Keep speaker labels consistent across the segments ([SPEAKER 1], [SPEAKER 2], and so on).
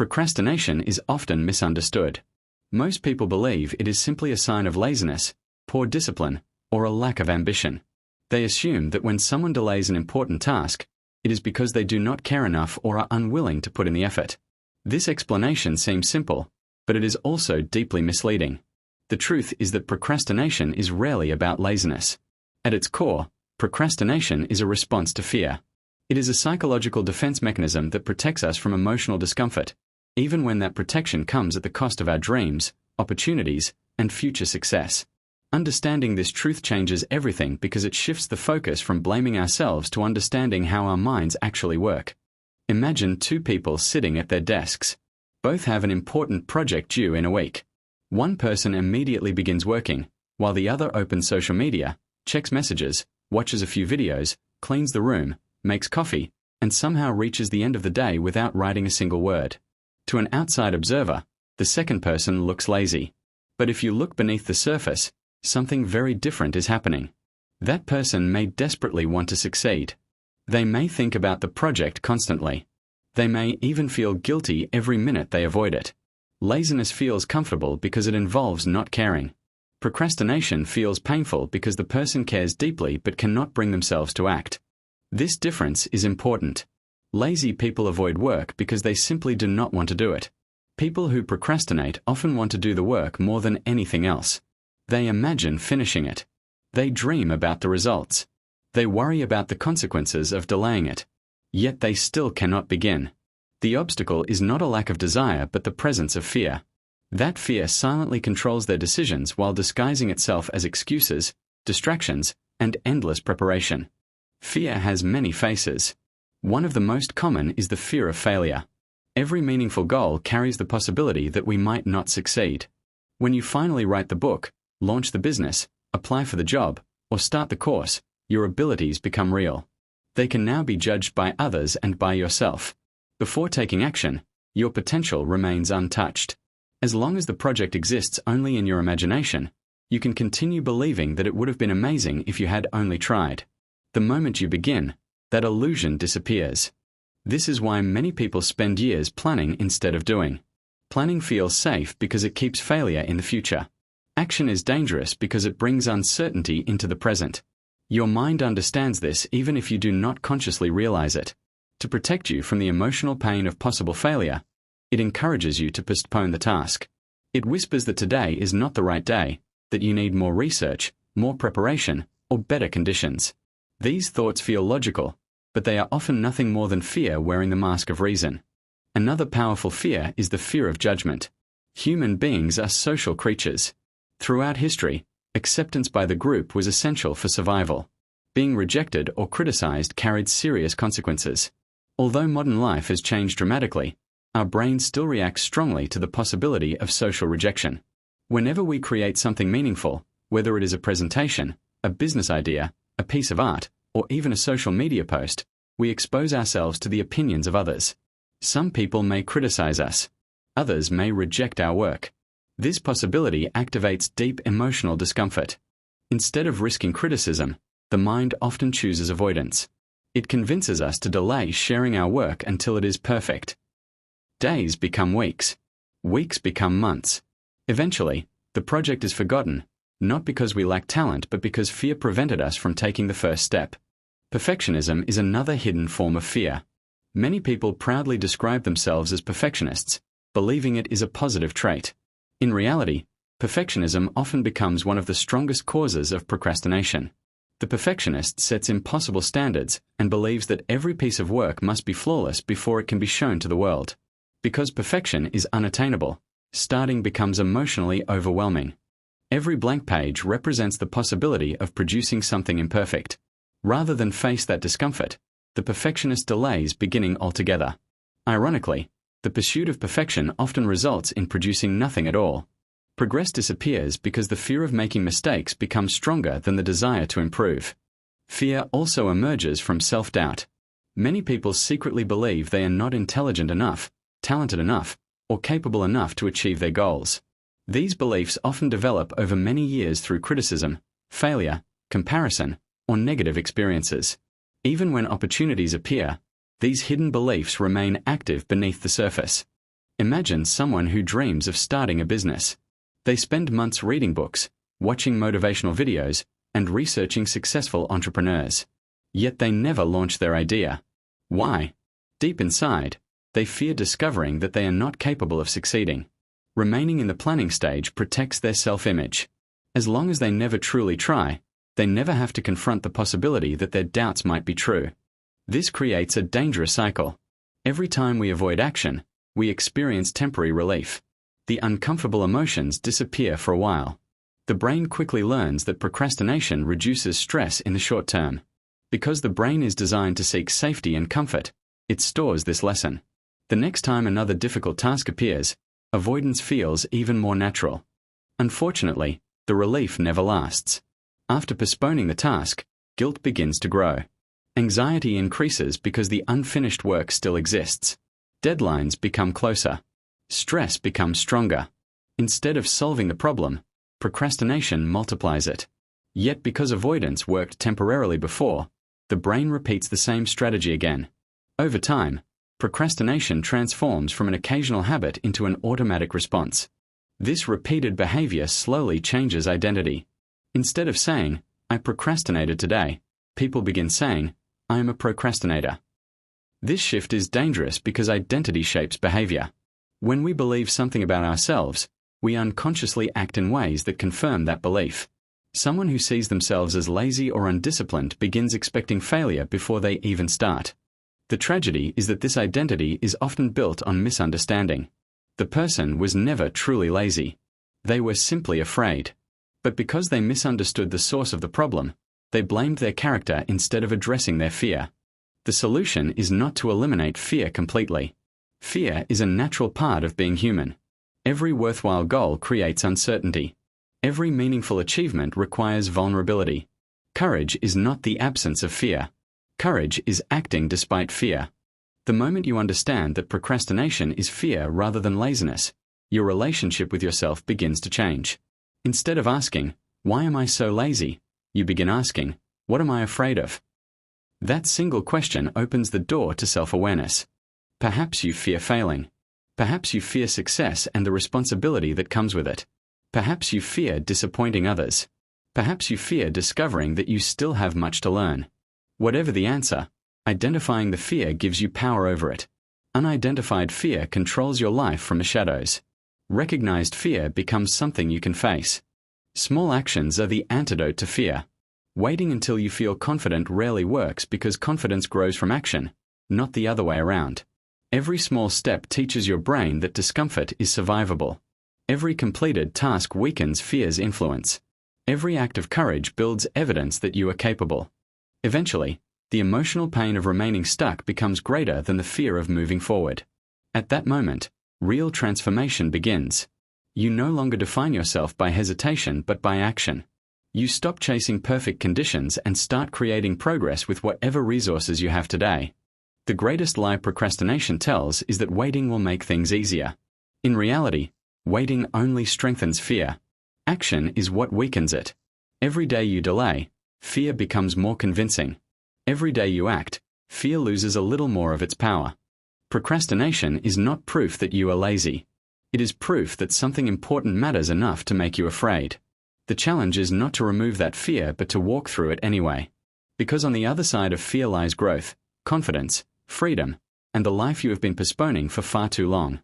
[SPEAKER 1] Procrastination is often misunderstood. Most people believe it is simply a sign of laziness, poor discipline, or a lack of ambition. They assume that when someone delays an important task, it is because they do not care enough or are unwilling to put in the effort. This explanation seems simple, but it is also deeply misleading. The truth is that procrastination is rarely about laziness. At its core, procrastination is a response to fear. It is a psychological defense mechanism that protects us from emotional discomfort, even when that protection comes at the cost of our dreams, opportunities, and future success. Understanding this truth changes everything because it shifts the focus from blaming ourselves to understanding how our minds actually work. Imagine two people sitting at their desks. Both have an important project due in a week. One person immediately begins working, while the other opens social media, checks messages, watches a few videos, cleans the room, makes coffee, and somehow reaches the end of the day without writing a single word. To an outside observer, the second person looks lazy. But if you look beneath the surface, something very different is happening. That person may desperately want to succeed. They may think about the project constantly. They may even feel guilty every minute they avoid it. Laziness feels comfortable because it involves not caring. Procrastination feels painful because the person cares deeply but cannot bring themselves to act. This difference is important. Lazy people avoid work because they simply do not want to do it. People who procrastinate often want to do the work more than anything else. They imagine finishing it. They dream about the results. They worry about the consequences of delaying it. Yet they still cannot begin. The obstacle is not a lack of desire but the presence of fear. That fear silently controls their decisions while disguising itself as excuses, distractions, and endless preparation. Fear has many faces. One of the most common is the fear of failure. Every meaningful goal carries the possibility that we might not succeed. When you finally write the book, launch the business, apply for the job, or start the course, your abilities become real. They can now be judged by others and by yourself. Before taking action, your potential remains untouched. As long as the project exists only in your imagination, you can continue believing that it would have been amazing if you had only tried. The moment you begin, that illusion disappears. This is why many people spend years planning instead of doing. Planning feels safe because it keeps failure in the future. Action is dangerous because it brings uncertainty into the present. Your mind understands this even if you do not consciously realize it. To protect you from the emotional pain of possible failure, it encourages you to postpone the task. It whispers that today is not the right day, that you need more research, more preparation, or better conditions. These thoughts feel logical, but they are often nothing more than fear wearing the mask of reason. Another powerful fear is the fear of judgment. Human beings are social creatures. Throughout history, acceptance by the group was essential for survival. Being rejected or criticized carried serious consequences. Although modern life has changed dramatically, our brains still react strongly to the possibility of social rejection. Whenever we create something meaningful, whether it is a presentation, a business idea, a piece of art, or even a social media post, we expose ourselves to the opinions of others. Some people may criticize us. Others may reject our work. This possibility activates deep emotional discomfort. Instead of risking criticism, the mind often chooses avoidance. It convinces us to delay sharing our work until it is perfect. Days become weeks. Weeks become months. Eventually, the project is forgotten, not because we lack talent but because fear prevented us from taking the first step. Perfectionism is another hidden form of fear. Many people proudly describe themselves as perfectionists, believing it is a positive trait. In reality, perfectionism often becomes one of the strongest causes of procrastination. The perfectionist sets impossible standards and believes that every piece of work must be flawless before it can be shown to the world. Because perfection is unattainable, starting becomes emotionally overwhelming. Every blank page represents the possibility of producing something imperfect. Rather than face that discomfort, the perfectionist delays beginning altogether. Ironically, the pursuit of perfection often results in producing nothing at all. Progress disappears because the fear of making mistakes becomes stronger than the desire to improve. Fear also emerges from self-doubt. Many people secretly believe they are not intelligent enough, talented enough, or capable enough to achieve their goals. These beliefs often develop over many years through criticism, failure, comparison, or negative experiences. Even when opportunities appear, these hidden beliefs remain active beneath the surface. Imagine someone who dreams of starting a business. They spend months reading books, watching motivational videos, and researching successful entrepreneurs. Yet they never launch their idea. Why? Deep inside, they fear discovering that they are not capable of succeeding. Remaining in the planning stage protects their self-image. As long as they never truly try, they never have to confront the possibility that their doubts might be true. This creates a dangerous cycle. Every time we avoid action, we experience temporary relief. The uncomfortable emotions disappear for a while. The brain quickly learns that procrastination reduces stress in the short term. Because the brain is designed to seek safety and comfort, it stores this lesson. The next time another difficult task appears, avoidance feels even more natural. Unfortunately, the relief never lasts. After postponing the task, guilt begins to grow. Anxiety increases because the unfinished work still exists. Deadlines become closer. Stress becomes stronger. Instead of solving the problem, procrastination multiplies it. Yet because avoidance worked temporarily before, the brain repeats the same strategy again. Over time, procrastination transforms from an occasional habit into an automatic response. This repeated behavior slowly changes identity. Instead of saying, "I procrastinated today," people begin saying, "I am a procrastinator." This shift is dangerous because identity shapes behavior. When we believe something about ourselves, we unconsciously act in ways that confirm that belief. Someone who sees themselves as lazy or undisciplined begins expecting failure before they even start. The tragedy is that this identity is often built on misunderstanding. The person was never truly lazy. They were simply afraid. But because they misunderstood the source of the problem, they blamed their character instead of addressing their fear. The solution is not to eliminate fear completely. Fear is a natural part of being human. Every worthwhile goal creates uncertainty. Every meaningful achievement requires vulnerability. Courage is not the absence of fear. Courage is acting despite fear. The moment you understand that procrastination is fear rather than laziness, your relationship with yourself begins to change. Instead of asking, "Why am I so lazy?" you begin asking, "What am I afraid of?" That single question opens the door to self-awareness. Perhaps you fear failing. Perhaps you fear success and the responsibility that comes with it. Perhaps you fear disappointing others. Perhaps you fear discovering that you still have much to learn. Whatever the answer, identifying the fear gives you power over it. Unidentified fear controls your life from the shadows. Recognized fear becomes something you can face. Small actions are the antidote to fear. Waiting until you feel confident rarely works because confidence grows from action, not the other way around. Every small step teaches your brain that discomfort is survivable. Every completed task weakens fear's influence. Every act of courage builds evidence that you are capable. Eventually, the emotional pain of remaining stuck becomes greater than the fear of moving forward. At that moment, real transformation begins. You no longer define yourself by hesitation but by action. You stop chasing perfect conditions and start creating progress with whatever resources you have today. The greatest lie procrastination tells is that waiting will make things easier. In reality, waiting only strengthens fear. Action is what weakens it. Every day you delay, fear becomes more convincing. Every day you act, fear loses a little more of its power. Procrastination is not proof that you are lazy. It is proof that something important matters enough to make you afraid. The challenge is not to remove that fear but to walk through it anyway. Because on the other side of fear lies growth, confidence, freedom, and the life you have been postponing for far too long.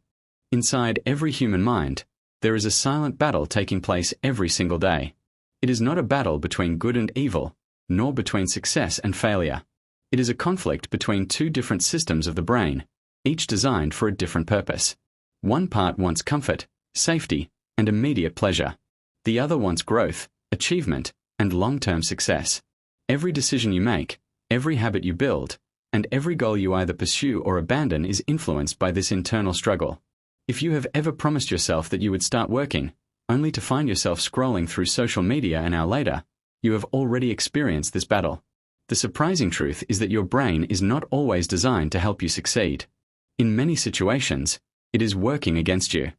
[SPEAKER 1] Inside every human mind, there is a silent battle taking place every single day. It is not a battle between good and evil, nor between success and failure. It is a conflict between two different systems of the brain, each designed for a different purpose. One part wants comfort, safety, and immediate pleasure. The other wants growth, achievement, and long-term success. Every decision you make, every habit you build, and every goal you either pursue or abandon is influenced by this internal struggle. If you have ever promised yourself that you would start working, only to find yourself scrolling through social media an hour later, you have already experienced this battle. The surprising truth is that your brain is not always designed to help you succeed. In many situations, it is working against you.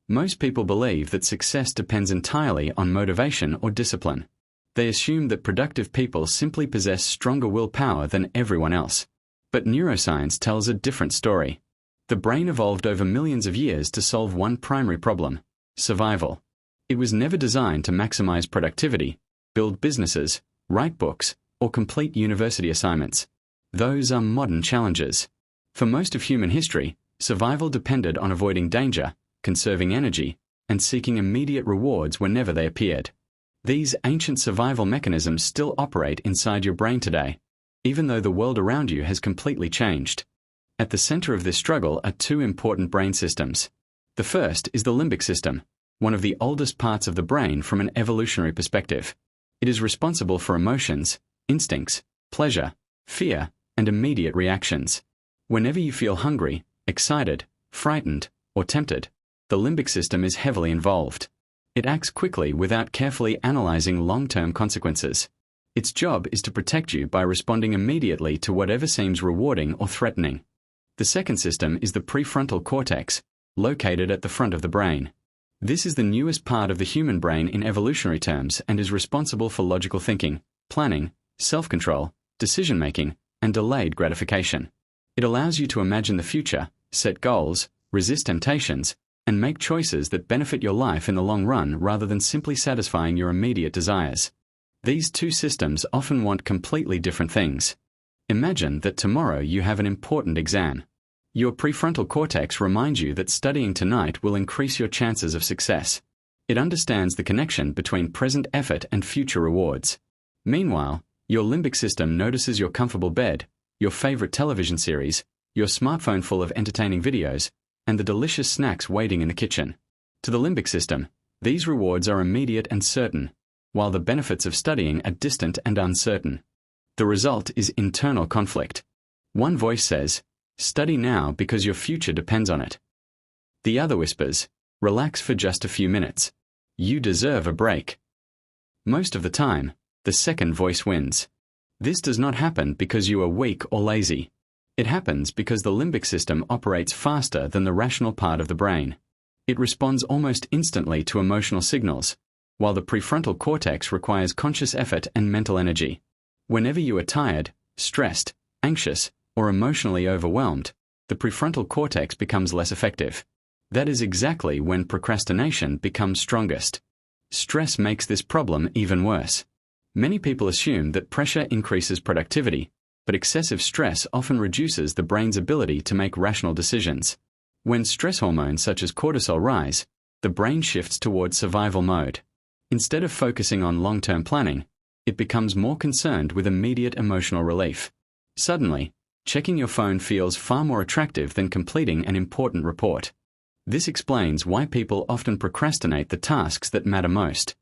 [SPEAKER 1] Most people believe that success depends entirely on motivation or discipline. They assume that productive people simply possess stronger willpower than everyone else. But neuroscience tells a different story. The brain evolved over millions of years to solve one primary problem: survival. It was never designed to maximize productivity, build businesses, write books, or complete university assignments. Those are modern challenges. For most of human history, survival depended on avoiding danger, conserving energy, and seeking immediate rewards whenever they appeared. These ancient survival mechanisms still operate inside your brain today, even though the world around you has completely changed. At the center of this struggle are two important brain systems. The first is the limbic system, one of the oldest parts of the brain from an evolutionary perspective. It is responsible for emotions, instincts, pleasure, fear, and immediate reactions. Whenever you feel hungry, excited, frightened, or tempted, the limbic system is heavily involved. It acts quickly without carefully analyzing long-term consequences. Its job is to protect you by responding immediately to whatever seems rewarding or threatening. The second system is the prefrontal cortex, located at the front of the brain. This is the newest part of the human brain in evolutionary terms and is responsible for logical thinking, planning, self-control, decision-making, and delayed gratification. It allows you to imagine the future, set goals, resist temptations, and make choices that benefit your life in the long run rather than simply satisfying your immediate desires. These two systems often want completely different things. Imagine that tomorrow you have an important exam. Your prefrontal cortex reminds you that studying tonight will increase your chances of success. It understands the connection between present effort and future rewards. Meanwhile, your limbic system notices your comfortable bed, your favorite television series, your smartphone full of entertaining videos, and the delicious snacks waiting in the kitchen. To the limbic system, these rewards are immediate and certain, while the benefits of studying are distant and uncertain. The result is internal conflict. One voice says, "Study now because your future depends on it." The other whispers, "Relax for just a few minutes. You deserve a break." Most of the time, the second voice wins. This does not happen because you are weak or lazy. It happens because the limbic system operates faster than the rational part of the brain. It responds almost instantly to emotional signals, while the prefrontal cortex requires conscious effort and mental energy. Whenever you are tired, stressed, anxious, or emotionally overwhelmed, the prefrontal cortex becomes less effective. That is exactly when procrastination becomes strongest. Stress makes this problem even worse. Many people assume that pressure increases productivity, but excessive stress often reduces the brain's ability to make rational decisions. When stress hormones such as cortisol rise, the brain shifts towards survival mode. Instead of focusing on long-term planning, it becomes more concerned with immediate emotional relief. Suddenly, checking your phone feels far more attractive than completing an important report. This explains why people often procrastinate the tasks that matter most.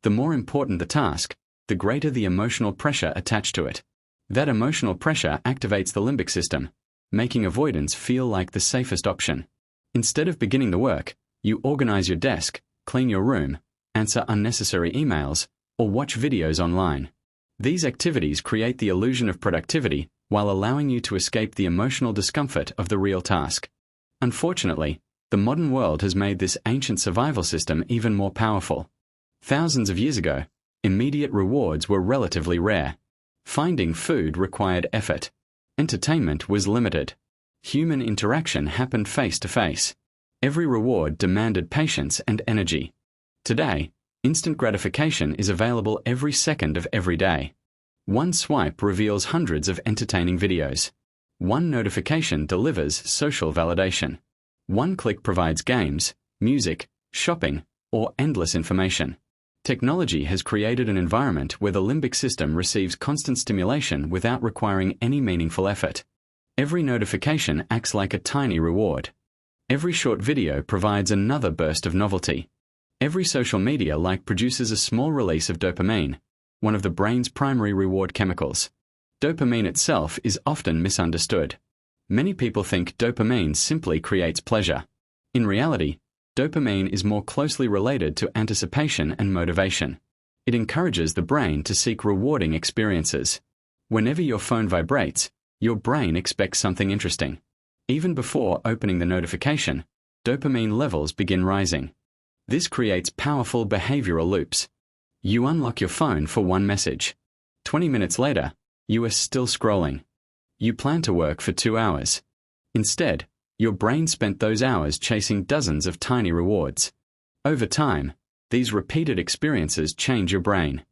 [SPEAKER 1] The more important the task, the greater the emotional pressure attached to it. That emotional pressure activates the limbic system, making avoidance feel like the safest option. Instead of beginning the work, you organize your desk, clean your room, answer unnecessary emails, or watch videos online. These activities create the illusion of productivity while allowing you to escape the emotional discomfort of the real task. Unfortunately, the modern world has made this ancient survival system even more powerful. Thousands of years ago, immediate rewards were relatively rare. Finding food required effort. Entertainment was limited. Human interaction happened face to face. Every reward demanded patience and energy. Today, instant gratification is available every second of every day. One swipe reveals hundreds of entertaining videos. One notification delivers social validation. One click provides games, music, shopping, or endless information. Technology has created an environment where the limbic system receives constant stimulation without requiring any meaningful effort. Every notification acts like a tiny reward. Every short video provides another burst of novelty. Every social media like produces a small release of dopamine, one of the brain's primary reward chemicals. Dopamine itself is often misunderstood. Many people think dopamine simply creates pleasure. In reality, dopamine is more closely related to anticipation and motivation. It encourages the brain to seek rewarding experiences. Whenever your phone vibrates, your brain expects something interesting. Even before opening the notification, dopamine levels begin rising. This creates powerful behavioral loops. You unlock your phone for one message. 20 minutes later, you are still scrolling. You plan to work for 2 hours. Instead, Your brain spent those hours chasing dozens of tiny rewards. Over time, these repeated experiences change your brain.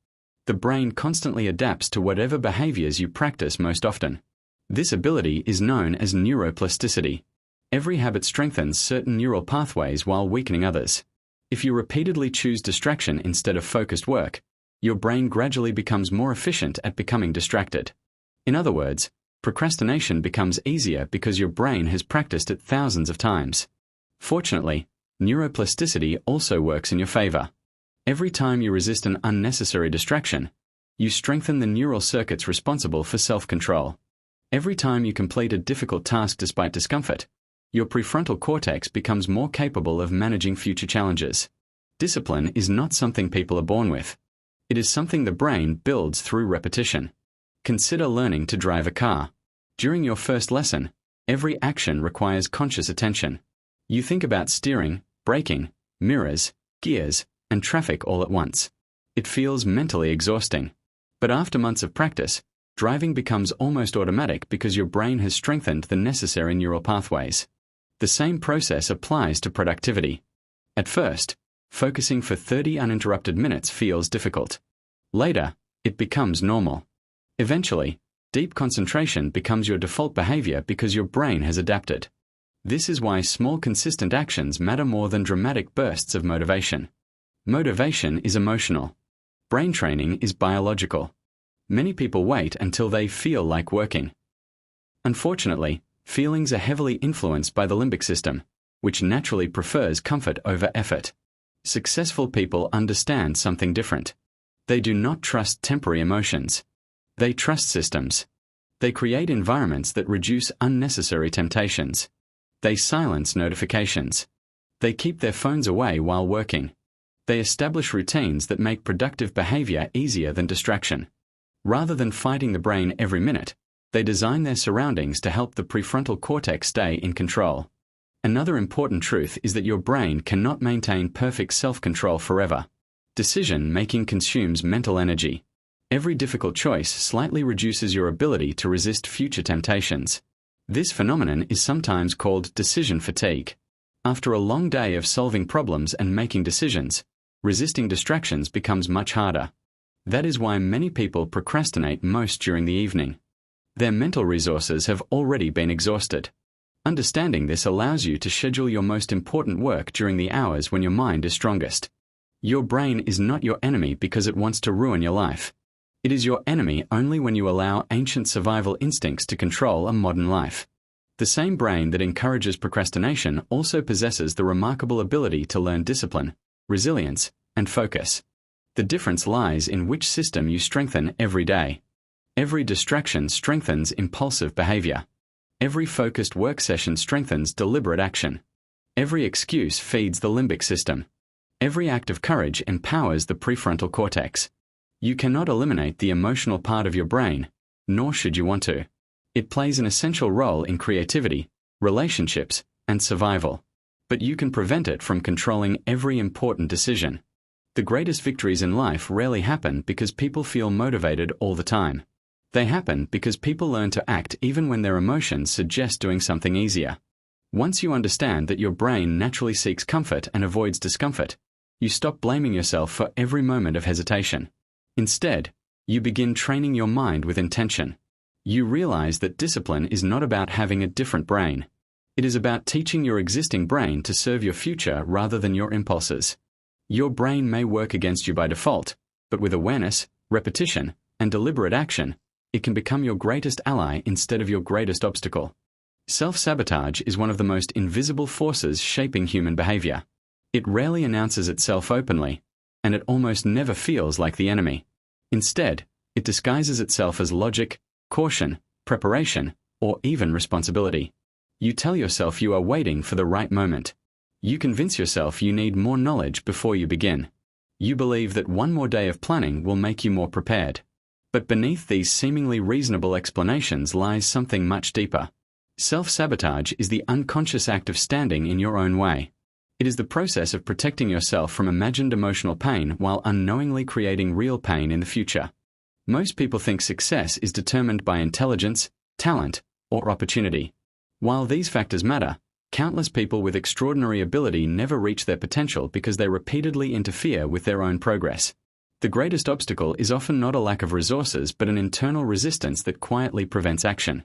[SPEAKER 1] The brain constantly adapts to whatever behaviors you practice most often. This ability is known as neuroplasticity. Every habit strengthens certain neural pathways while weakening others. If you repeatedly choose distraction instead of focused work, your brain gradually becomes more efficient at becoming distracted. In other words, procrastination becomes easier because your brain has practiced it thousands of times. Fortunately, neuroplasticity also works in your favor. Every time you resist an unnecessary distraction, you strengthen the neural circuits responsible for self-control. Every time you complete a difficult task despite discomfort, your prefrontal cortex becomes more capable of managing future challenges. Discipline is not something people are born with. It is something the brain builds through repetition. Consider learning to drive a car. During your first lesson, every action requires conscious attention. You think about steering, braking, mirrors, gears, and traffic all at once. It feels mentally exhausting. But after months of practice, driving becomes almost automatic because your brain has strengthened the necessary neural pathways. The same process applies to productivity. At first, focusing for 30 uninterrupted minutes feels difficult. Later, it becomes normal. Eventually, deep concentration becomes your default behavior because your brain has adapted. This is why small consistent actions matter more than dramatic bursts of motivation. Motivation is emotional. Brain training is biological. Many people wait until they feel like working. Unfortunately, feelings are heavily influenced by the limbic system, which naturally prefers comfort over effort. Successful people understand something different. They do not trust temporary emotions. They trust systems. They create environments that reduce unnecessary temptations. They silence notifications. They keep their phones away while working. They establish routines that make productive behavior easier than distraction. Rather than fighting the brain every minute, they design their surroundings to help the prefrontal cortex stay in control. Another important truth is that your brain cannot maintain perfect self-control forever. Decision-making consumes mental energy. Every difficult choice slightly reduces your ability to resist future temptations. This phenomenon is sometimes called decision fatigue. After a long day of solving problems and making decisions, resisting distractions becomes much harder. That is why many people procrastinate most during the evening. Their mental resources have already been exhausted. Understanding this allows you to schedule your most important work during the hours when your mind is strongest. Your brain is not your enemy because it wants to ruin your life. It is your enemy only when you allow ancient survival instincts to control a modern life. The same brain that encourages procrastination also possesses the remarkable ability to learn discipline, resilience, and focus. The difference lies in which system you strengthen every day. Every distraction strengthens impulsive behavior. Every focused work session strengthens deliberate action. Every excuse feeds the limbic system. Every act of courage empowers the prefrontal cortex. You cannot eliminate the emotional part of your brain, nor should you want to. It plays an essential role in creativity, relationships, and survival. But you can prevent it from controlling every important decision. The greatest victories in life rarely happen because people feel motivated all the time. They happen because people learn to act even when their emotions suggest doing something easier. Once you understand that your brain naturally seeks comfort and avoids discomfort, you stop blaming yourself for every moment of hesitation. Instead, you begin training your mind with intention. You realize that discipline is not about having a different brain. It is about teaching your existing brain to serve your future rather than your impulses. Your brain may work against you by default, but with awareness, repetition, and deliberate action, it can become your greatest ally instead of your greatest obstacle. Self-sabotage is one of the most invisible forces shaping human behavior. It rarely announces itself openly, and it almost never feels like the enemy. Instead, it disguises itself as logic, caution, preparation, or even responsibility. You tell yourself you are waiting for the right moment. You convince yourself you need more knowledge before you begin. You believe that one more day of planning will make you more prepared. But beneath these seemingly reasonable explanations lies something much deeper. Self-sabotage is the unconscious act of standing in your own way. It is the process of protecting yourself from imagined emotional pain while unknowingly creating real pain in the future. Most people think success is determined by intelligence, talent, or opportunity. While these factors matter, Countless people with extraordinary ability never reach their potential because they repeatedly interfere with their own progress. The greatest obstacle is often not a lack of resources but an internal resistance that quietly prevents action.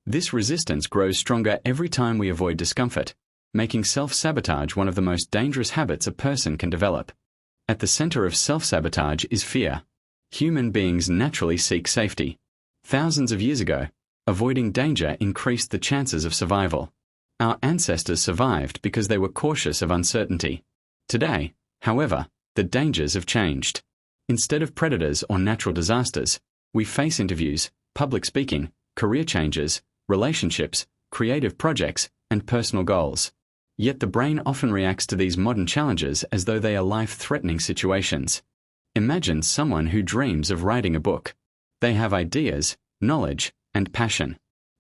[SPEAKER 1] This resistance grows stronger every time we avoid discomfort, making self-sabotage one of the most dangerous habits a person can develop. At the center of self-sabotage is fear. Human beings naturally seek safety. Thousands of years ago, avoiding danger increased the chances of survival. Our ancestors survived because they were cautious of uncertainty. Today, however, the dangers have changed. Instead of predators or natural disasters, we face interviews, public speaking, career changes, relationships, creative projects, and personal goals. Yet the brain often reacts to these modern challenges as though they are life-threatening situations. Imagine someone who dreams of writing a book. They have ideas, knowledge, and passion.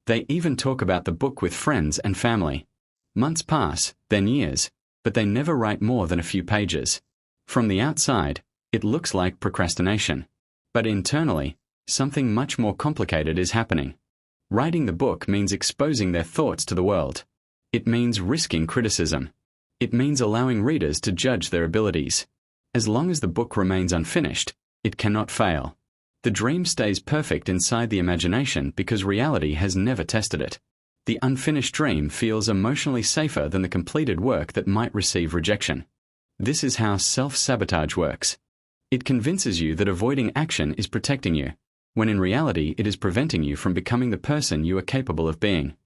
[SPEAKER 1] They even talk about the book with friends and family. Months pass, then years, but they never write more than a few pages. From the outside, it looks like procrastination. But internally, something much more complicated is happening. Writing the book means exposing their thoughts to the world. It means risking criticism. It means allowing readers to judge their abilities. As long as the book remains unfinished, it cannot fail. The dream stays perfect inside the imagination because reality has never tested it. The unfinished dream feels emotionally safer than the completed work that might receive rejection. This is how self-sabotage works. It convinces you that avoiding action is protecting you, when in reality it is preventing you from becoming the person you are capable of being.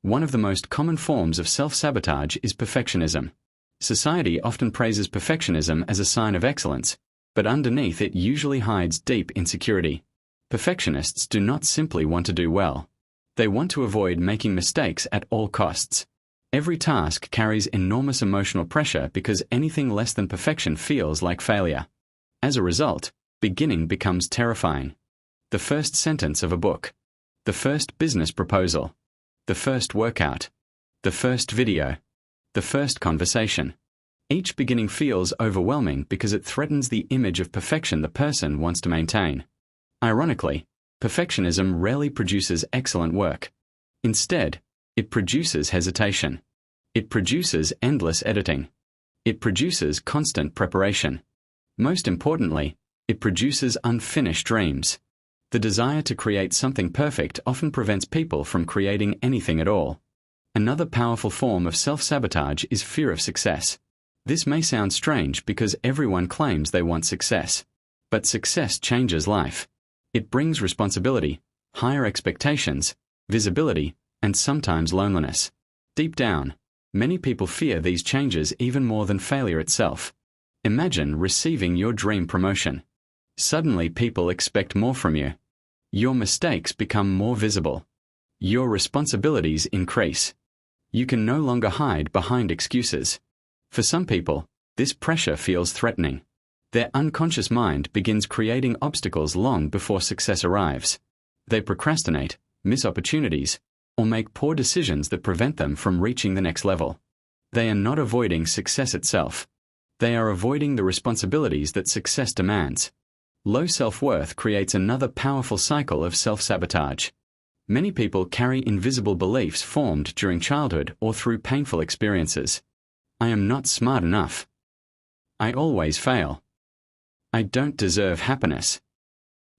[SPEAKER 1] One of the most common forms of self-sabotage is perfectionism. Society often praises perfectionism as a sign of excellence, but underneath it usually hides deep insecurity. Perfectionists do not simply want to do well. They want to avoid making mistakes at all costs. Every task carries enormous emotional pressure because anything less than perfection feels like failure. As a result, beginning becomes terrifying. The first sentence of a book, the first business proposal, the first workout, the first video, the first conversation. Each beginning feels overwhelming because it threatens the image of perfection the person wants to maintain. Ironically, perfectionism rarely produces excellent work. Instead, it produces hesitation. It produces endless editing. It produces constant preparation. Most importantly, it produces unfinished dreams. The desire to create something perfect often prevents people from creating anything at all. Another powerful form of self-sabotage is fear of success. This may sound strange because everyone claims they want success. But success changes life. It brings responsibility, higher expectations, visibility, and sometimes loneliness. Deep down, many people fear these changes even more than failure itself. Imagine receiving your dream promotion. Suddenly people expect more from you. Your mistakes become more visible. Your responsibilities increase. You can no longer hide behind excuses. For some people, this pressure feels threatening. Their unconscious mind begins creating obstacles long before success arrives. They procrastinate, miss opportunities, or make poor decisions that prevent them from reaching the next level. They are not avoiding success itself. They are avoiding the responsibilities that success demands. Low self-worth creates another powerful cycle of self-sabotage. Many people carry invisible beliefs formed during childhood or through painful experiences. I am not smart enough. I always fail. I don't deserve happiness.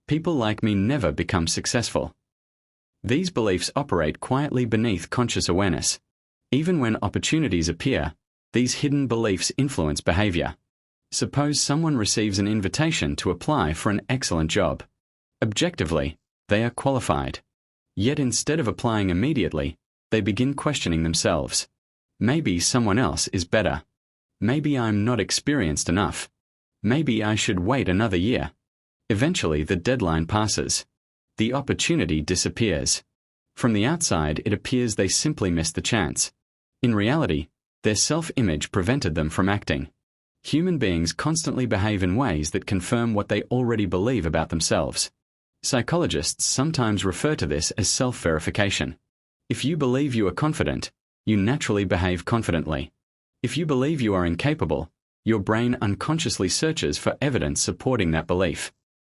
[SPEAKER 1] People like me never become successful. These beliefs operate quietly beneath conscious awareness. Even when opportunities appear, these hidden beliefs influence behavior. Suppose someone receives an invitation to apply for an excellent job. Objectively, they are qualified. Yet instead of applying immediately, they begin questioning themselves. Maybe someone else is better. Maybe I'm not experienced enough. Maybe I should wait another year. Eventually the deadline passes. The opportunity disappears. From the outside it appears they simply missed the chance. In reality, their self-image prevented them from acting. Human beings constantly behave in ways that confirm what they already believe about themselves. Psychologists sometimes refer to this as self-verification. If you believe you are confident, you naturally behave confidently. If you believe you are incapable, your brain unconsciously searches for evidence supporting that belief.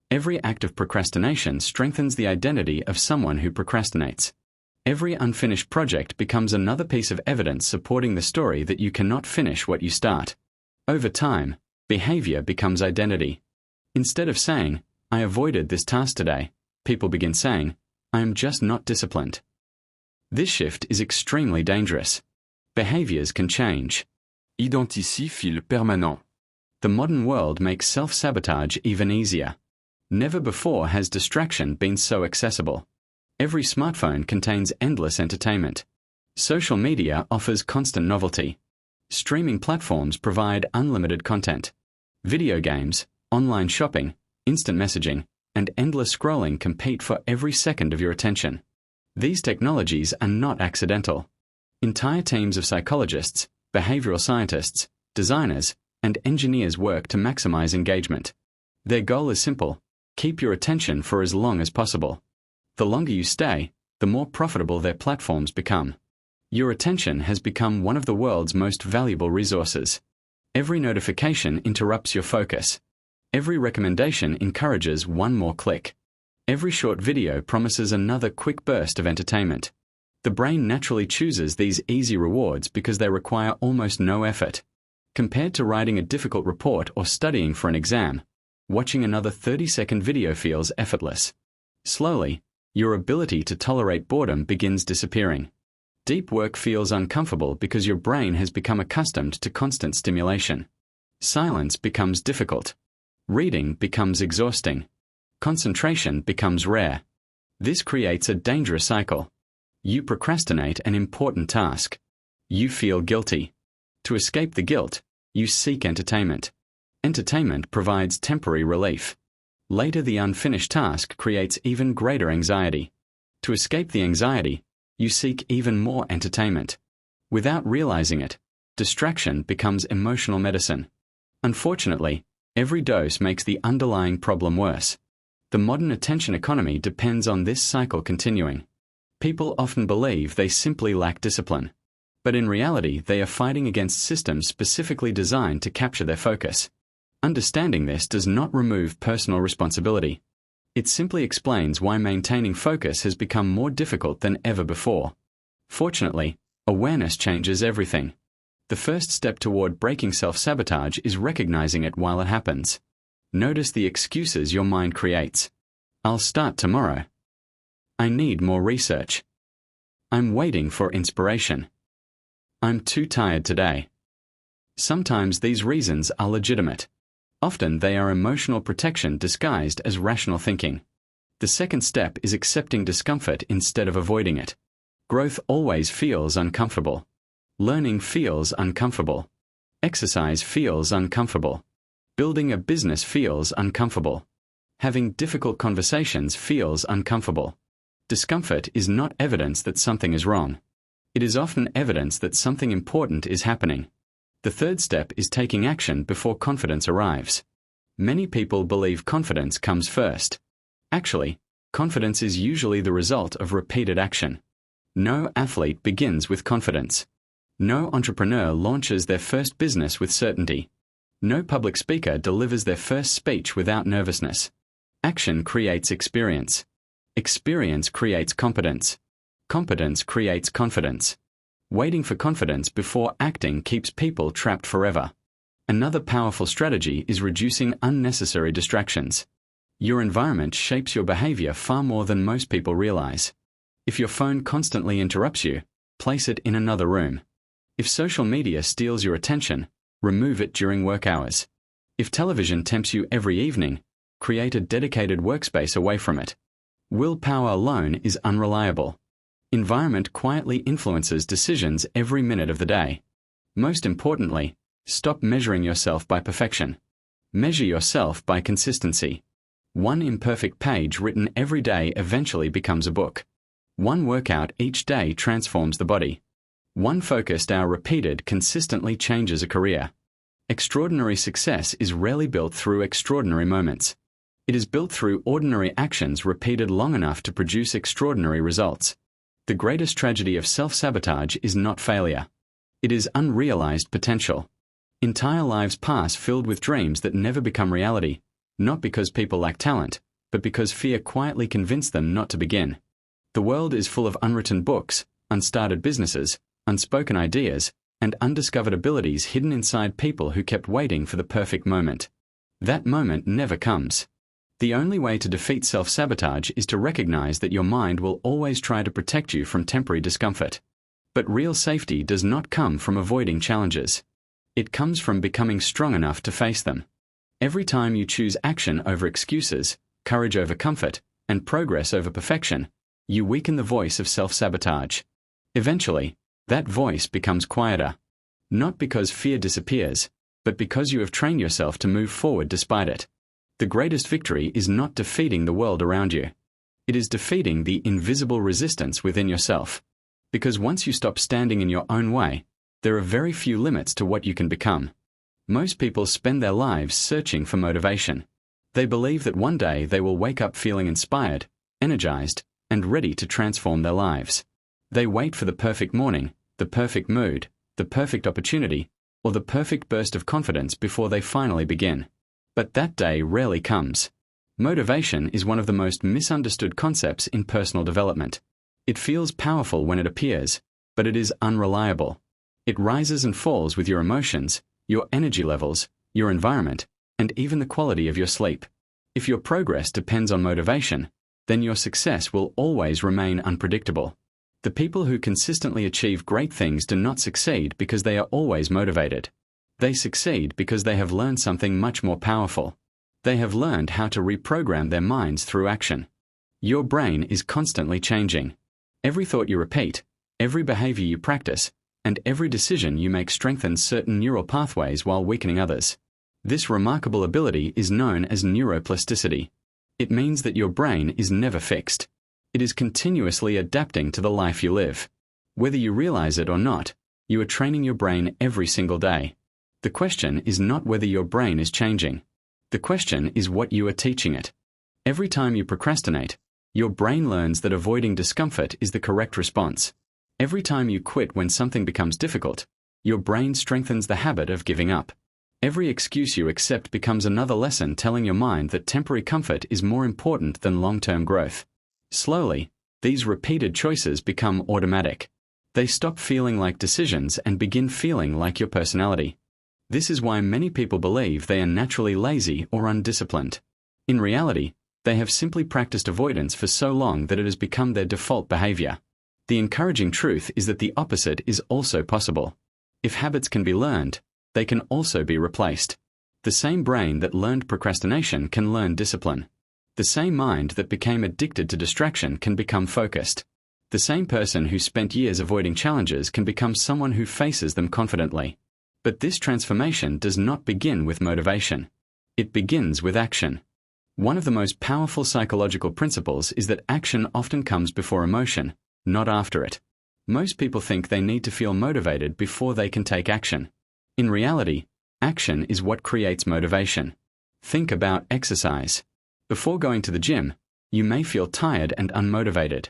[SPEAKER 1] Every act of procrastination strengthens the identity of someone who procrastinates. Every unfinished project becomes another piece of evidence supporting the story that you cannot finish what you start. Over time, behavior becomes identity. Instead of saying, "I avoided this task today," people begin saying, "I am just not disciplined." This shift is extremely dangerous. Behaviors can change.
[SPEAKER 2] Identifie fil permanent.
[SPEAKER 1] The modern world makes self-sabotage even easier. Never before has distraction been so accessible. Every smartphone contains endless entertainment. Social media offers constant novelty. Streaming platforms provide unlimited content. Video games, online shopping, instant messaging, and endless scrolling compete for every second of your attention. These technologies are not accidental. Entire teams of psychologists, behavioral scientists, designers, and engineers work to maximize engagement. Their goal is simple: keep your attention for as long as possible. The longer you stay, the more profitable their platforms become. Your attention has become one of the world's most valuable resources. Every notification interrupts your focus. Every recommendation encourages one more click. Every short video promises another quick burst of entertainment. The brain naturally chooses these easy rewards because they require almost no effort. Compared to writing a difficult report or studying for an exam, watching another 30-second video feels effortless. Slowly, your ability to tolerate boredom begins disappearing. Deep work feels uncomfortable because your brain has become accustomed to constant stimulation. Silence becomes difficult. Reading becomes exhausting. Concentration becomes rare. This creates a dangerous cycle. You procrastinate an important task. You feel guilty. To escape the guilt, you seek entertainment. Entertainment provides temporary relief. Later, the unfinished task creates even greater anxiety. To escape the anxiety, you seek even more entertainment. Without realizing it, distraction becomes emotional medicine. Unfortunately, every dose makes the underlying problem worse. The modern attention economy depends on this cycle continuing. People often believe they simply lack discipline. But in reality, they are fighting against systems specifically designed to capture their focus. Understanding this does not remove personal responsibility. It simply explains why maintaining focus has become more difficult than ever before. Fortunately, awareness changes everything. The first step toward breaking self-sabotage is recognizing it while it happens. Notice the excuses your mind creates. I'll start tomorrow. I need more research. I'm waiting for inspiration. I'm too tired today. Sometimes these reasons are legitimate. Often they are emotional protection disguised as rational thinking. The second step is accepting discomfort instead of avoiding it. Growth always feels uncomfortable. Learning feels uncomfortable. Exercise feels uncomfortable. Building a business feels uncomfortable. Having difficult conversations feels uncomfortable. Discomfort is not evidence that something is wrong. It is often evidence that something important is happening. The third step is taking action before confidence arrives. Many people believe confidence comes first. Actually, confidence is usually the result of repeated action. No athlete begins with confidence. No entrepreneur launches their first business with certainty. No public speaker delivers their first speech without nervousness. Action creates experience. Experience creates competence. Competence creates confidence. Waiting for confidence before acting keeps people trapped forever. Another powerful strategy is reducing unnecessary distractions. Your environment shapes your behavior far more than most people realize. If your phone constantly interrupts you, place it in another room. If social media steals your attention, remove it during work hours. If television tempts you every evening, create a dedicated workspace away from it. Willpower alone is unreliable. Environment quietly influences decisions every minute of the day. Most importantly, stop measuring yourself by perfection. Measure yourself by consistency. One imperfect page written every day eventually becomes a book. One workout each day transforms the body. One focused hour repeated consistently changes a career. Extraordinary success is rarely built through extraordinary moments. It is built through ordinary actions repeated long enough to produce extraordinary results. The greatest tragedy of self-sabotage is not failure. It is unrealized potential. Entire lives pass filled with dreams that never become reality, not because people lack talent, but because fear quietly convinced them not to begin. The world is full of unwritten books, unstarted businesses, unspoken ideas, and undiscovered abilities hidden inside people who kept waiting for the perfect moment. That moment never comes. The only way to defeat self-sabotage is to recognize that your mind will always try to protect you from temporary discomfort. But real safety does not come from avoiding challenges. It comes from becoming strong enough to face them. Every time you choose action over excuses, courage over comfort, and progress over perfection, you weaken the voice of self-sabotage. Eventually, that voice becomes quieter. Not because fear disappears, but because you have trained yourself to move forward despite it. The greatest victory is not defeating the world around you. It is defeating the invisible resistance within yourself. Because once you stop standing in your own way, there are very few limits to what you can become. Most people spend their lives searching for motivation. They believe that one day they will wake up feeling inspired, energized, and ready to transform their lives. They wait for the perfect morning, the perfect mood, the perfect opportunity, or the perfect burst of confidence before they finally begin. But that day rarely comes. Motivation is one of the most misunderstood concepts in personal development. It feels powerful when it appears, but it is unreliable. It rises and falls with your emotions, your energy levels, your environment, and even the quality of your sleep. If your progress depends on motivation, then your success will always remain unpredictable. The people who consistently achieve great things do not succeed because they are always motivated. They succeed because they have learned something much more powerful. They have learned how to reprogram their minds through action. Your brain is constantly changing. Every thought you repeat, every behavior you practice, and every decision you make strengthens certain neural pathways while weakening others. This remarkable ability is known as neuroplasticity. It means that your brain is never fixed. It is continuously adapting to the life you live. Whether you realize it or not, you are training your brain every single day. The question is not whether your brain is changing. The question is what you are teaching it. Every time you procrastinate, your brain learns that avoiding discomfort is the correct response. Every time you quit when something becomes difficult, your brain strengthens the habit of giving up. Every excuse you accept becomes another lesson telling your mind that temporary comfort is more important than long-term growth. Slowly, these repeated choices become automatic. They stop feeling like decisions and begin feeling like your personality. This is why many people believe they are naturally lazy or undisciplined. In reality, they have simply practiced avoidance for so long that it has become their default behavior. The encouraging truth is that the opposite is also possible. If habits can be learned, they can also be replaced. The same brain that learned procrastination can learn discipline. The same mind that became addicted to distraction can become focused. The same person who spent years avoiding challenges can become someone who faces them confidently. But this transformation does not begin with motivation. It begins with action. One of the most powerful psychological principles is that action often comes before emotion, not after it. Most people think they need to feel motivated before they can take action. In reality, action is what creates motivation. Think about exercise. Before going to the gym, you may feel tired and unmotivated.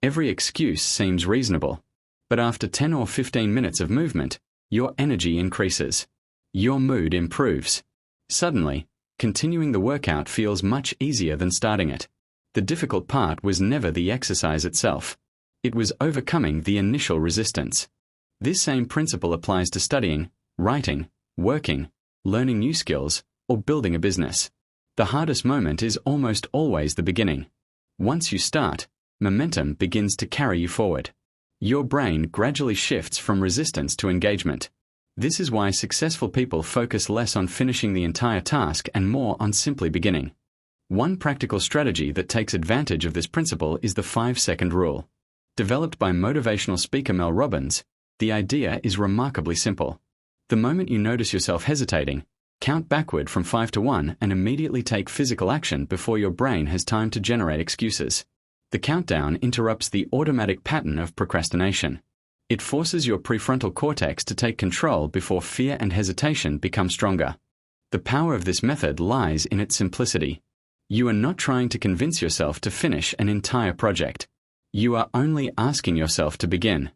[SPEAKER 1] Every excuse seems reasonable. But after 10 or 15 minutes of movement, your energy increases. Your mood improves. Suddenly, continuing the workout feels much easier than starting it. The difficult part was never the exercise itself. It was overcoming the initial resistance. This same principle applies to studying, writing, working, learning new skills, or building a business. The hardest moment is almost always the beginning. Once you start, momentum begins to carry you forward. Your brain gradually shifts from resistance to engagement. This is why successful people focus less on finishing the entire task and more on simply beginning. One practical strategy that takes advantage of this principle is the 5-second rule. Developed by motivational speaker Mel Robbins, the idea is remarkably simple. The moment you notice yourself hesitating, count backward from 5 to 1 and immediately take physical action before your brain has time to generate excuses. The countdown interrupts the automatic pattern of procrastination. It forces your prefrontal cortex to take control before fear and hesitation become stronger. The power of this method lies in its simplicity. You are not trying to convince yourself to finish an entire project. You are only asking yourself to begin.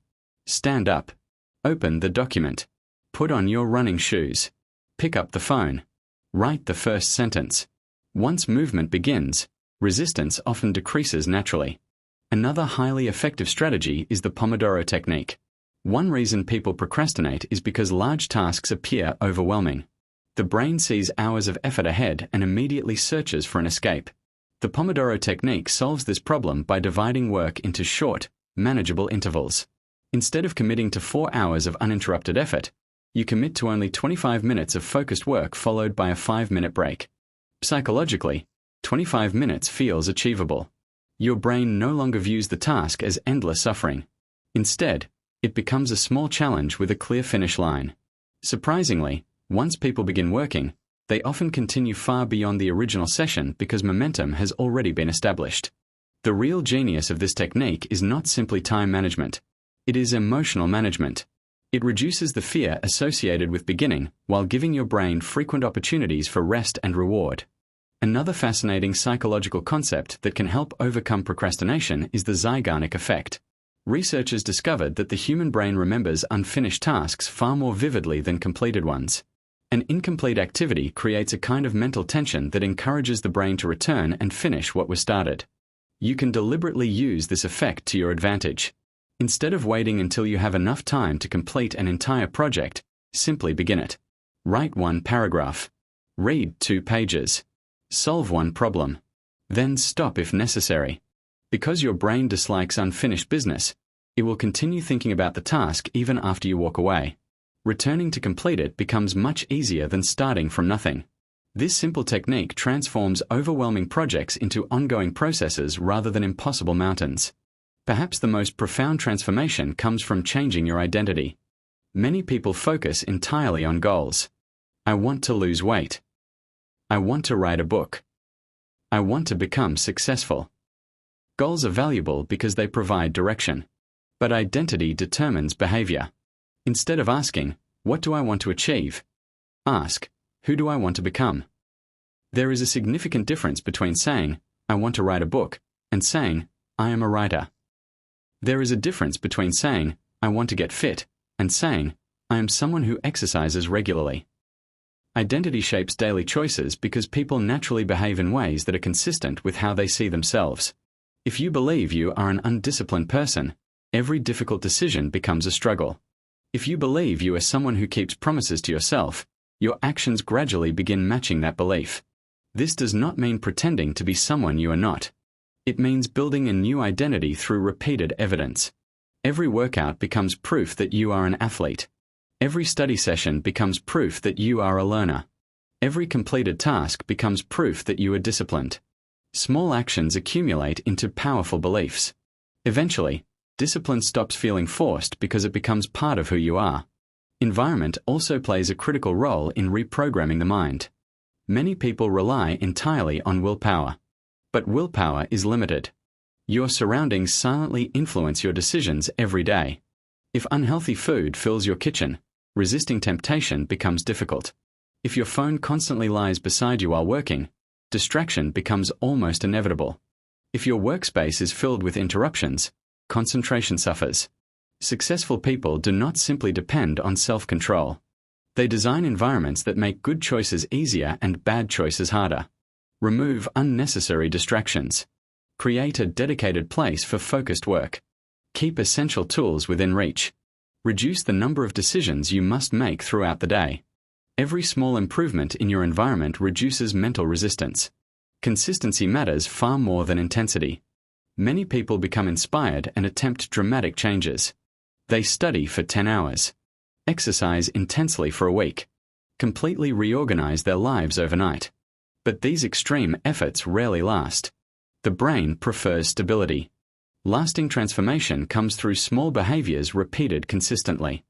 [SPEAKER 1] Stand up. Open the document. Put on your running shoes. Pick up the phone. Write the first sentence. Once movement begins, resistance often decreases naturally. Another highly effective strategy is the Pomodoro technique. One reason people procrastinate is because large tasks appear overwhelming. The brain sees hours of effort ahead and immediately searches for an escape. The Pomodoro technique solves this problem by dividing work into short, manageable intervals. Instead of committing to 4 hours of uninterrupted effort, you commit to only 25 minutes of focused work followed by a 5-minute break. Psychologically, 25 minutes feels achievable. Your brain no longer views the task as endless suffering. Instead, it becomes a small challenge with a clear finish line. Surprisingly, once people begin working, they often continue far beyond the original session because momentum has already been established. The real genius of this technique is not simply time management. It is emotional management. It reduces the fear associated with beginning while giving your brain frequent opportunities for rest and reward. Another fascinating psychological concept that can help overcome procrastination is the Zeigarnik effect. Researchers discovered that the human brain remembers unfinished tasks far more vividly than completed ones. An incomplete activity creates a kind of mental tension that encourages the brain to return and finish what was started. You can deliberately use this effect to your advantage. Instead of waiting until you have enough time to complete an entire project, simply begin it. Write 1 paragraph. Read 2 pages. Solve 1 problem. Then stop if necessary. Because your brain dislikes unfinished business, it will continue thinking about the task even after you walk away. Returning to complete it becomes much easier than starting from nothing. This simple technique transforms overwhelming projects into ongoing processes rather than impossible mountains. Perhaps the most profound transformation comes from changing your identity. Many people focus entirely on goals. I want to lose weight. I want to write a book. I want to become successful. Goals are valuable because they provide direction. But identity determines behavior. Instead of asking, what do I want to achieve? Ask, who do I want to become? There is a significant difference between saying, I want to write a book, and saying, I am a writer. There is a difference between saying, I want to get fit, and saying, I am someone who exercises regularly. Identity shapes daily choices because people naturally behave in ways that are consistent with how they see themselves. If you believe you are an undisciplined person, every difficult decision becomes a struggle. If you believe you are someone who keeps promises to yourself, your actions gradually begin matching that belief. This does not mean pretending to be someone you are not. It means building a new identity through repeated evidence. Every workout becomes proof that you are an athlete. Every study session becomes proof that you are a learner. Every completed task becomes proof that you are disciplined. Small actions accumulate into powerful beliefs. Eventually, discipline stops feeling forced because it becomes part of who you are. Environment also plays a critical role in reprogramming the mind. Many people rely entirely on willpower. But willpower is limited. Your surroundings silently influence your decisions every day. If unhealthy food fills your kitchen, resisting temptation becomes difficult. If your phone constantly lies beside you while working, distraction becomes almost inevitable. If your workspace is filled with interruptions, concentration suffers. Successful people do not simply depend on self-control. They design environments that make good choices easier and bad choices harder. Remove unnecessary distractions. Create a dedicated place for focused work. Keep essential tools within reach. Reduce the number of decisions you must make throughout the day. Every small improvement in your environment reduces mental resistance. Consistency matters far more than intensity. Many people become inspired and attempt dramatic changes. They study for 10 hours. Exercise intensely for a week. Completely reorganize their lives overnight. But these extreme efforts rarely last. The brain prefers stability. Lasting transformation comes through small behaviors repeated consistently.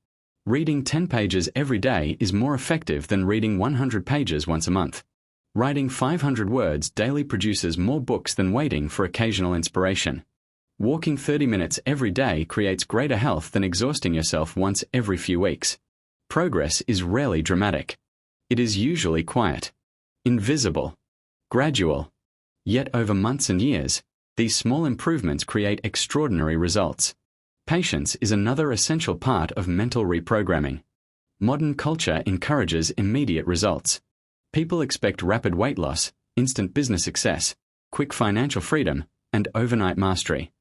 [SPEAKER 1] Reading 10 pages every day is more effective than reading 100 pages once a month. Writing 500 words daily produces more books than waiting for occasional inspiration. Walking 30 minutes every day creates greater health than exhausting yourself once every few weeks. Progress is rarely dramatic. It is usually quiet. Invisible. Gradual. Yet over months and years, these small improvements create extraordinary results. Patience is another essential part of mental reprogramming. Modern culture encourages immediate results. People expect rapid weight loss, instant business success, quick financial freedom, and overnight mastery.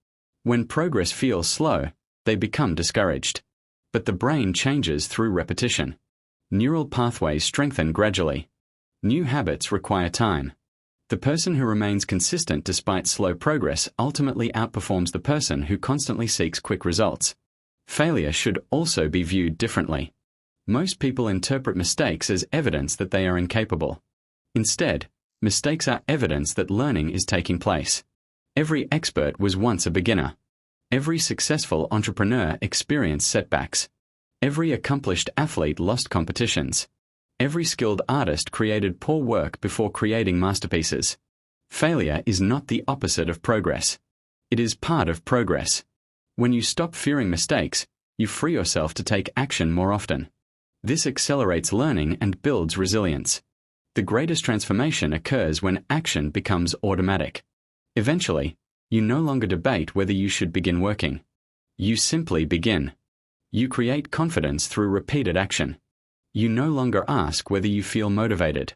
[SPEAKER 1] When progress feels slow, they become discouraged. But the brain changes through repetition. Neural pathways strengthen gradually. New habits require time. The person who remains consistent despite slow progress ultimately outperforms the person who constantly seeks quick results. Failure should also be viewed differently. Most people interpret mistakes as evidence that they are incapable. Instead, mistakes are evidence that learning is taking place. Every expert was once a beginner. Every successful entrepreneur experienced setbacks. Every accomplished athlete lost competitions. Every skilled artist created poor work before creating masterpieces. Failure is not the opposite of progress. It is part of progress. When you stop fearing mistakes, you free yourself to take action more often. This accelerates learning and builds resilience. The greatest transformation occurs when action becomes automatic. Eventually, you no longer debate whether you should begin working. You simply begin. You create confidence through repeated action. You no longer ask whether you feel motivated.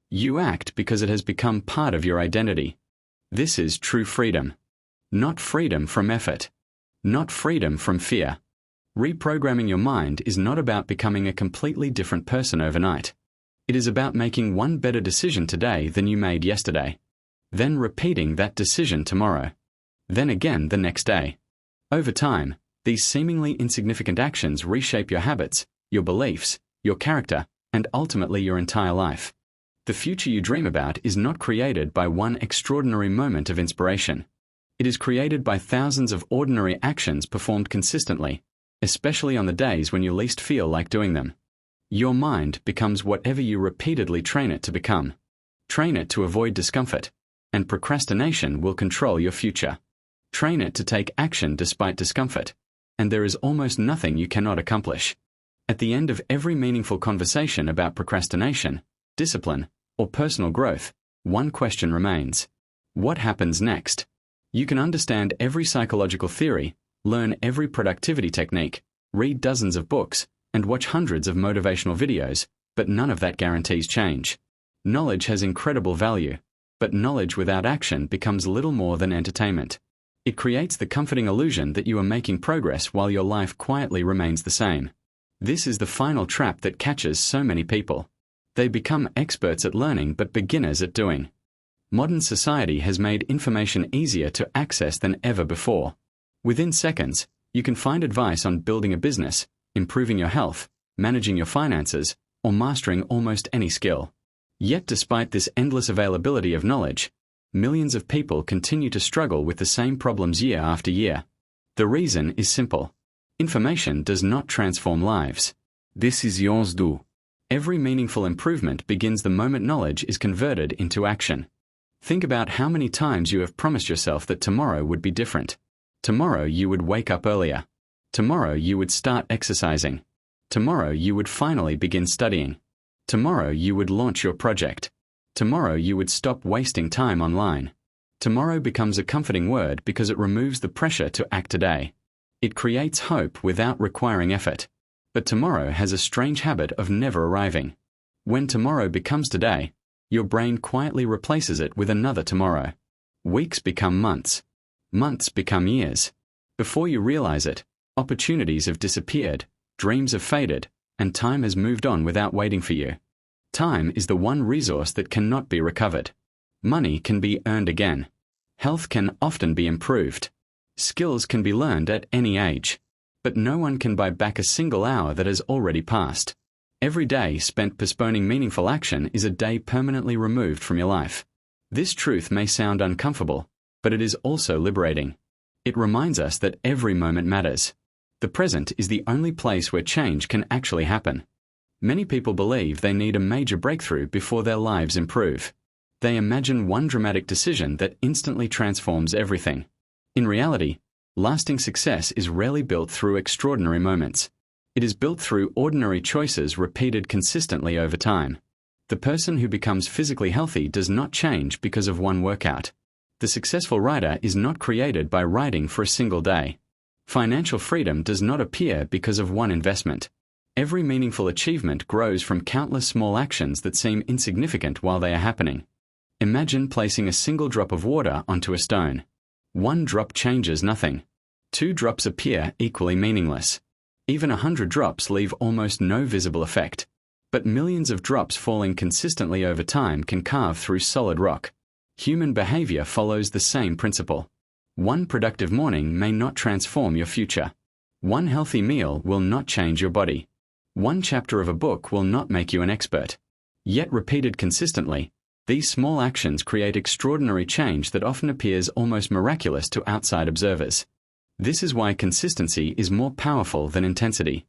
[SPEAKER 1] You act because it has become part of your identity. This is true freedom. Not freedom from effort. Not freedom from fear. Reprogramming your mind is not about becoming a completely different person overnight. It is about making one better decision today than you made yesterday. Then repeating that decision tomorrow. Then again the next day. Over time, these seemingly insignificant actions reshape your habits, your beliefs, your character, and ultimately your entire life. The future you dream about is not created by one extraordinary moment of inspiration. It is created by thousands of ordinary actions performed consistently, especially on the days when you least feel like doing them. Your mind becomes whatever you repeatedly train it to become. Train it to avoid discomfort, and procrastination will control your future. Train it to take action despite discomfort, and there is almost nothing you cannot accomplish. At the end of every meaningful conversation about procrastination, discipline, or personal growth, one question remains. What happens next? You can understand every psychological theory, learn every productivity technique, read dozens of books, and watch hundreds of motivational videos, but none of that guarantees change. Knowledge has incredible value, but knowledge without action becomes little more than entertainment. It creates the comforting illusion that you are making progress while your life quietly remains the same. This is the final trap that catches so many people. They become experts at learning but beginners at doing. Modern society has made information easier to access than ever before. Within seconds, you can find advice on building a business, improving your health, managing your finances, or mastering almost any skill. Yet despite this endless availability of knowledge, millions of people continue to struggle with the same problems year after year. The reason is simple. Information does not transform lives.
[SPEAKER 2] Décisions do.
[SPEAKER 1] Every meaningful improvement begins the moment knowledge is converted into action. Think about how many times you have promised yourself that tomorrow would be different. Tomorrow you would wake up earlier. Tomorrow you would start exercising. Tomorrow you would finally begin studying. Tomorrow you would launch your project. Tomorrow you would stop wasting time online. Tomorrow becomes a comforting word because it removes the pressure to act today. It creates hope without requiring effort. But tomorrow has a strange habit of never arriving. When tomorrow becomes today, your brain quietly replaces it with another tomorrow. Weeks become months. Months become years. Before you realize it, opportunities have disappeared, dreams have faded, and time has moved on without waiting for you. Time is the one resource that cannot be recovered. Money can be earned again. Health can often be improved. Skills can be learned at any age. But no one can buy back a single hour that has already passed. Every day spent postponing meaningful action is a day permanently removed from your life. This truth may sound uncomfortable, but it is also liberating. It reminds us that every moment matters. The present is the only place where change can actually happen. Many people believe they need a major breakthrough before their lives improve. They imagine one dramatic decision that instantly transforms everything. In reality, lasting success is rarely built through extraordinary moments. It is built through ordinary choices repeated consistently over time. The person who becomes physically healthy does not change because of one workout. The successful writer is not created by writing for a single day. Financial freedom does not appear because of one investment. Every meaningful achievement grows from countless small actions that seem insignificant while they are happening. Imagine placing a single drop of water onto a stone. One drop changes nothing, 2 drops appear equally meaningless. Even 100 drops leave almost no visible effect. But millions of drops falling consistently over time can carve through solid rock. Human behavior follows the same principle. One productive morning may not transform your future. One healthy meal will not change your body. One chapter of a book will not make you an expert. Yet repeated consistently, these small actions create extraordinary change that often appears almost miraculous to outside observers. This is why consistency is more powerful than intensity.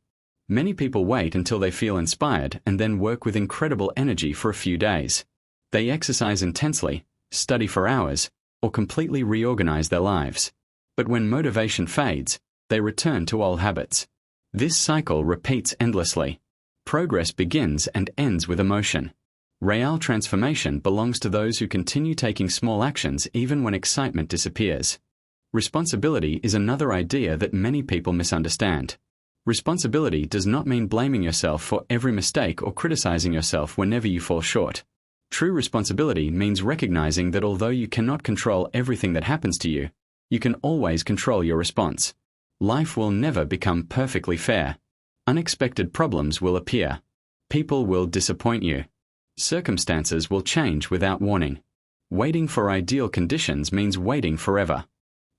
[SPEAKER 1] Many people wait until they feel inspired and then work with incredible energy for a few days. They exercise intensely, study for hours, or completely reorganize their lives. But when motivation fades, they return to old habits. This cycle repeats endlessly. Progress begins and ends with emotion. Real transformation belongs to those who continue taking small actions even when excitement disappears. Responsibility is another idea that many people misunderstand. Responsibility does not mean blaming yourself for every mistake or criticizing yourself whenever you fall short. True responsibility means recognizing that although you cannot control everything that happens to you, you can always control your response. Life will never become perfectly fair. Unexpected problems will appear. People will disappoint you. Circumstances will change without warning. Waiting for ideal conditions means waiting forever.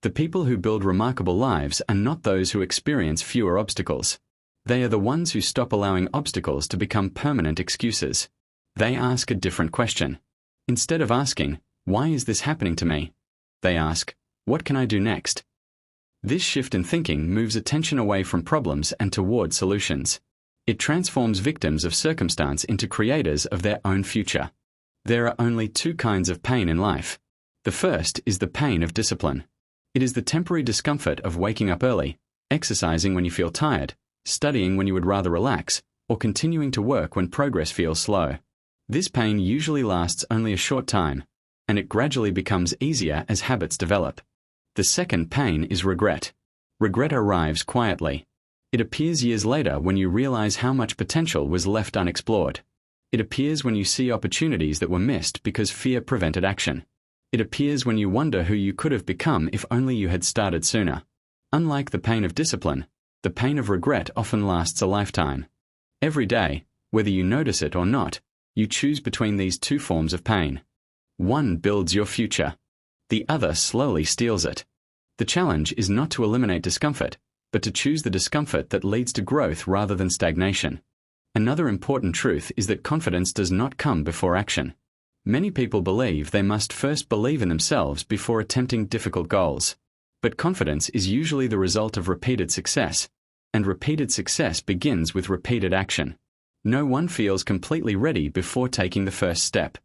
[SPEAKER 1] The people who build remarkable lives are not those who experience fewer obstacles. They are the ones who stop allowing obstacles to become permanent excuses. They ask a different question. Instead of asking, "Why is this happening to me?" they ask, "What can I do next?" This shift in thinking moves attention away from problems and toward solutions. It transforms victims of circumstance into creators of their own future. There are only 2 kinds of pain in life. The first is the pain of discipline. It is the temporary discomfort of waking up early, exercising when you feel tired, studying when you would rather relax, or continuing to work when progress feels slow. This pain usually lasts only a short time, and it gradually becomes easier as habits develop. The second pain is regret. Regret arrives quietly. It appears years later when you realize how much potential was left unexplored. It appears when you see opportunities that were missed because fear prevented action. It appears when you wonder who you could have become if only you had started sooner. Unlike the pain of discipline, the pain of regret often lasts a lifetime. Every day, whether you notice it or not, you choose between these 2 forms of pain. One builds your future. The other slowly steals it. The challenge is not to eliminate discomfort, but to choose the discomfort that leads to growth rather than stagnation. Another important truth is that confidence does not come before action. Many people believe they must first believe in themselves before attempting difficult goals. But confidence is usually the result of repeated success, and repeated success begins with repeated action. No one feels completely ready before taking the first step.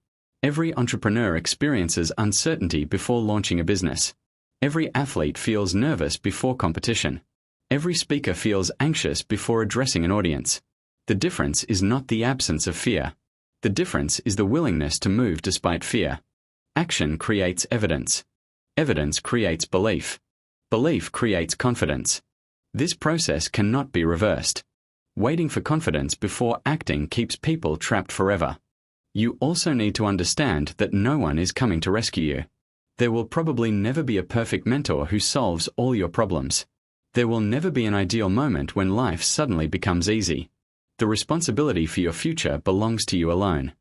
[SPEAKER 1] Every entrepreneur experiences uncertainty before launching a business. Every athlete feels nervous before competition. Every speaker feels anxious before addressing an audience. The difference is not the absence of fear. The difference is the willingness to move despite fear. Action creates evidence. Evidence creates belief. Belief creates confidence. This process cannot be reversed. Waiting for confidence before acting keeps people trapped forever. You also need to understand that no one is coming to rescue you. There will probably never be a perfect mentor who solves all your problems. There will never be an ideal moment when life suddenly becomes easy. The responsibility for your future belongs to you alone.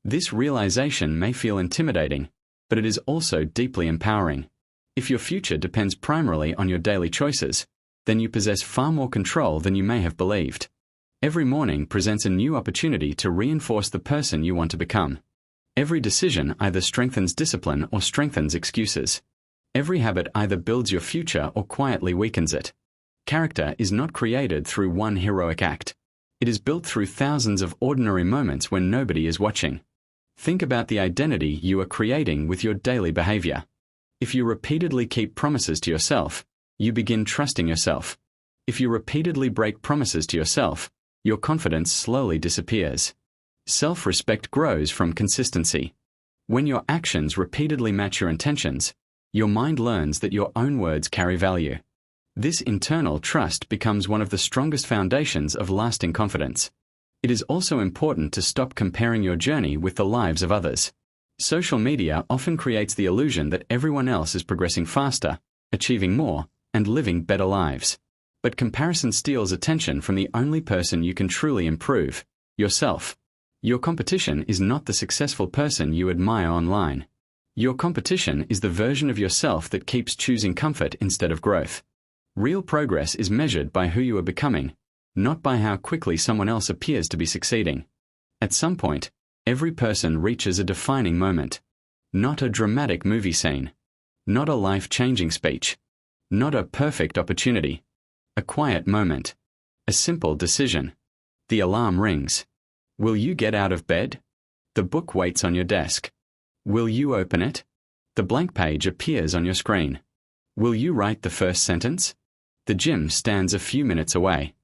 [SPEAKER 1] This realization may feel intimidating, but it is also deeply empowering. If your future depends primarily on your daily choices, then you possess far more control than you may have believed. Every morning presents a new opportunity to reinforce the person you want to become. Every decision either strengthens discipline or strengthens excuses. Every habit either builds your future or quietly weakens it. Character is not created through one heroic act. It is built through thousands of ordinary moments when nobody is watching. Think about the identity you are creating with your daily behavior. If you repeatedly keep promises to yourself, you begin trusting yourself. If you repeatedly break promises to yourself, your confidence slowly disappears. Self-respect grows from consistency. When your actions repeatedly match your intentions, your mind learns that your own words carry value. This internal trust becomes one of the strongest foundations of lasting confidence. It is also important to stop comparing your journey with the lives of others. Social media often creates the illusion that everyone else is progressing faster, achieving more, and living better lives. But comparison steals attention from the only person you can truly improve, yourself. Your competition is not the successful person you admire online. Your competition is the version of yourself that keeps choosing comfort instead of growth. Real progress is measured by who you are becoming, not by how quickly someone else appears to be succeeding. At some point, every person reaches a defining moment. Not a dramatic movie scene. Not a life-changing speech. Not a perfect opportunity. A quiet moment. A simple decision. The alarm rings. Will you get out of bed? The book waits on your desk. Will you open it? The blank page appears on your screen. Will you write the first sentence? The gym stands a few minutes away.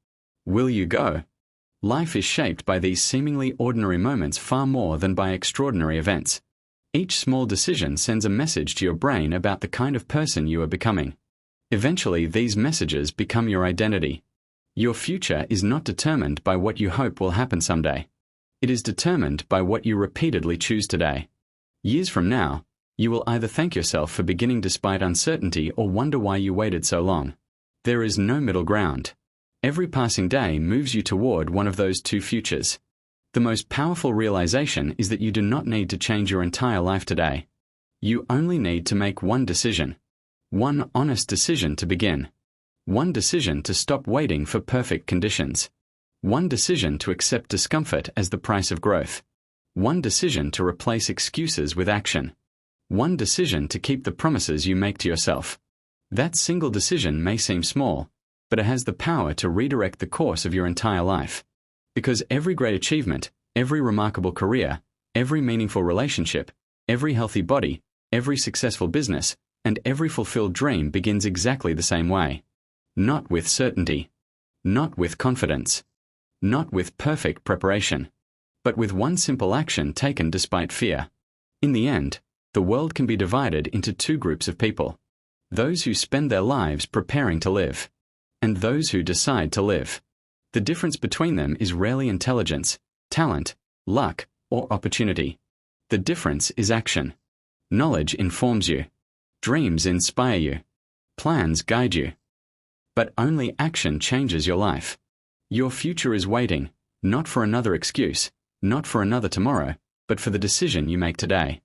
[SPEAKER 1] Will you go? Life is shaped by these seemingly ordinary moments far more than by extraordinary events. Each small decision sends a message to your brain about the kind of person you are becoming. Eventually, these messages become your identity. Your future is not determined by what you hope will happen someday. It is determined by what you repeatedly choose today. Years from now, you will either thank yourself for beginning despite uncertainty or wonder why you waited so long. There is no middle ground. Every passing day moves you toward one of those two futures. The most powerful realization is that you do not need to change your entire life today. You only need to make one decision. One honest decision to begin. One decision to stop waiting for perfect conditions. One decision to accept discomfort as the price of growth. One decision to replace excuses with action. One decision to keep the promises you make to yourself. That single decision may seem small, but it has the power to redirect the course of your entire life. Because every great achievement, every remarkable career, every meaningful relationship, every healthy body, every successful business, and every fulfilled dream begins exactly the same way. Not with certainty. Not with confidence. Not with perfect preparation. But with one simple action taken despite fear. In the end, the world can be divided into two groups of people. Those who spend their lives preparing to live. And those who decide to live. The difference between them is rarely intelligence, talent, luck, or opportunity. The difference is action. Knowledge informs you. Dreams inspire you. Plans guide you. But only action changes your life. Your future is waiting, not for another excuse, not for another tomorrow, but for the decision you make today.